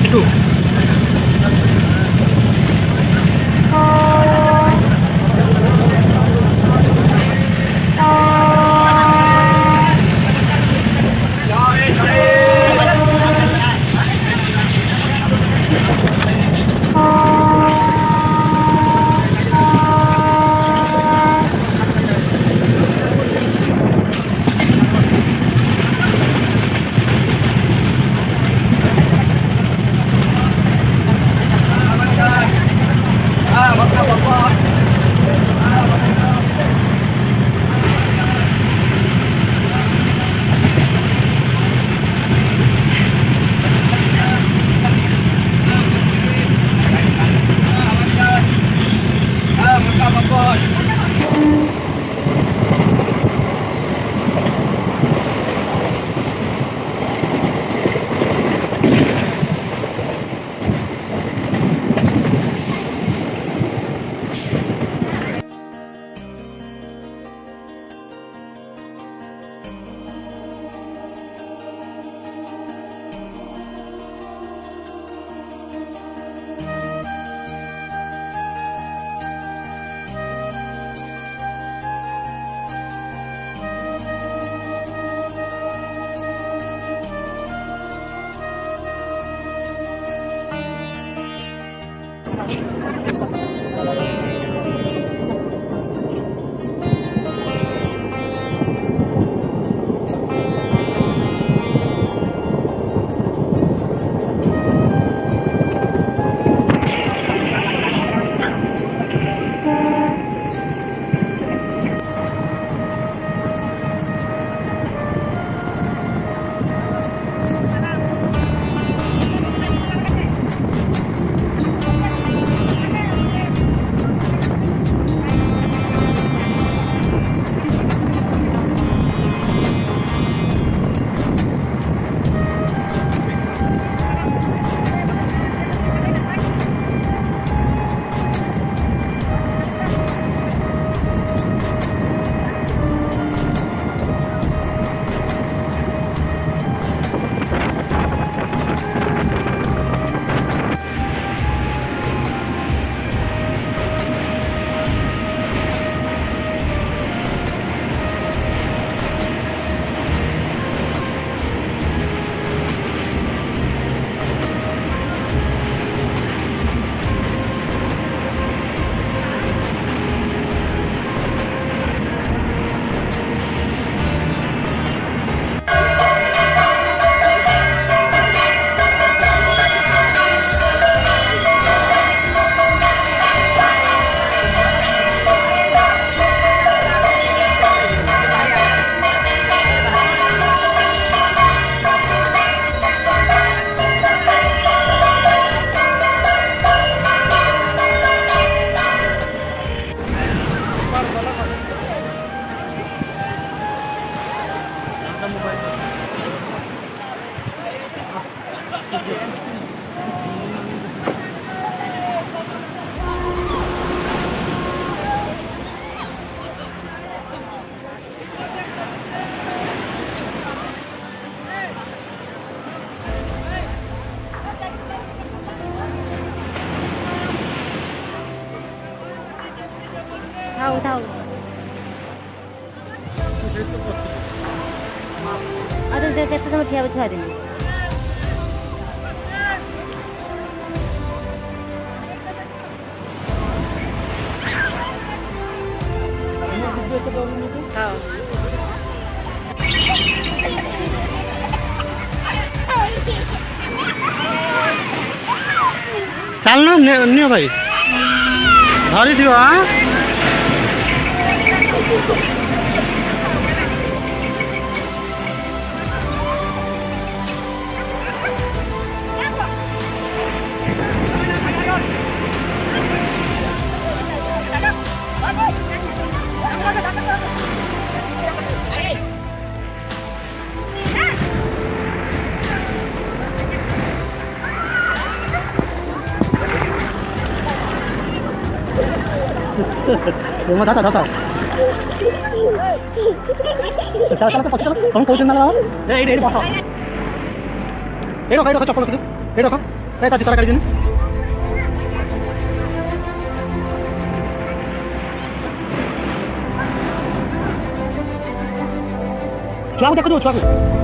একটু थाऊ थाऊ अरे से केते समय ठिया छुआ दिनी हां चल ना नियो भाई धरी दियो हां Rumah tata tata. Salah salah pakai kamu kau jenal apa? Ini pasal. Ini kau coklat itu. Ini kau. काय ताती तारा काढी छुआको देखो दो छुआको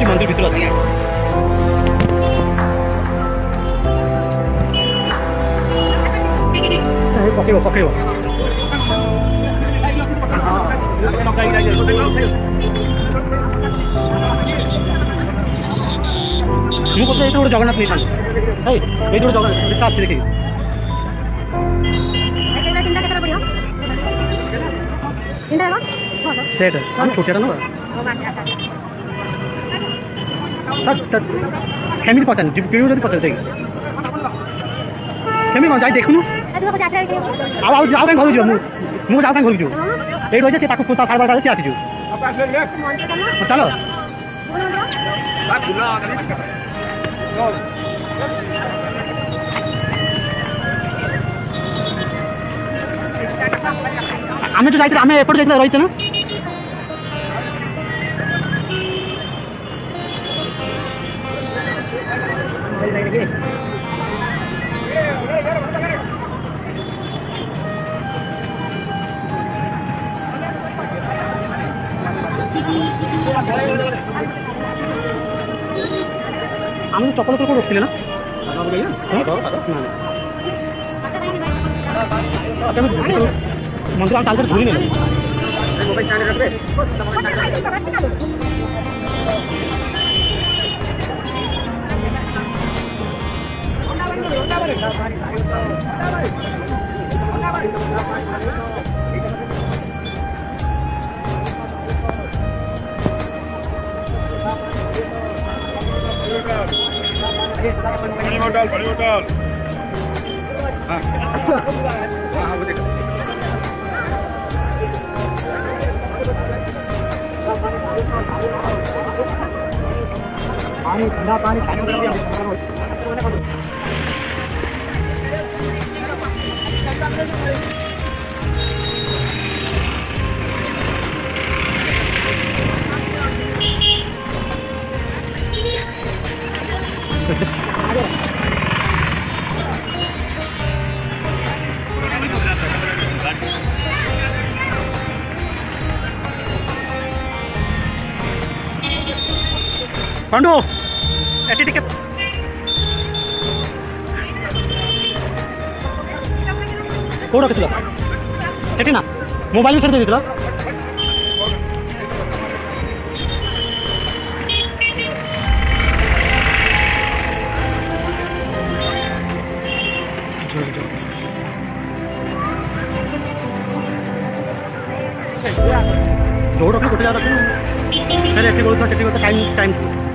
मंदिर भीतर आती है पकड़ो पकड़ो ମୁଁ କହୁଛି ଏଇଟା ଗୋଟେ ଜଗନ୍ନାଥ ନେଇଥାନ୍ତି ଏଇଠି ଗୋଟେ ଜଗନ୍ନାଥ ଆସୁଛି ଦେଖିକି ସେଇଟା ଆମେ ଛୋଟିଆଟା ନବା କେମିତି ପଚାରିନି କିଣିବୁ ଯଦି ପଚାରି ଦେଖି କେମିତି କ'ଣ ଯାଇ ଦେଖୁନୁ ଆଉ ଆଉ ଯାଉ କାହିଁ ଘରକୁ ଯିବ ମୁଁ ଯାଉ କାହିଁ ଘରକୁ ଯିବୁ ଏଇଠି ରହିছে ସେ ତାକୁ ତା ସାଢ଼େ ବାରଟା ସିଏ ଆସିଯିବ ଚାଲ ଆମେ ତ ଯାଇଥିଲେ ଆମେ ଏପଟେ ଯାଇଥିଲେ ରହିଛେ ନା আমি চপল করে রক্ষিলে না মন্ত্র আমি তাদের ধরি নেব पानी बोतल हाँ हाँ वो देखो पानी ठंडा पानी खाने को पांडू एटी टिके कोड कसला एटी ना मोबाईल विसरते तुला जोड़ कुठे जाता सर एटी बोलतो टाइम टाइम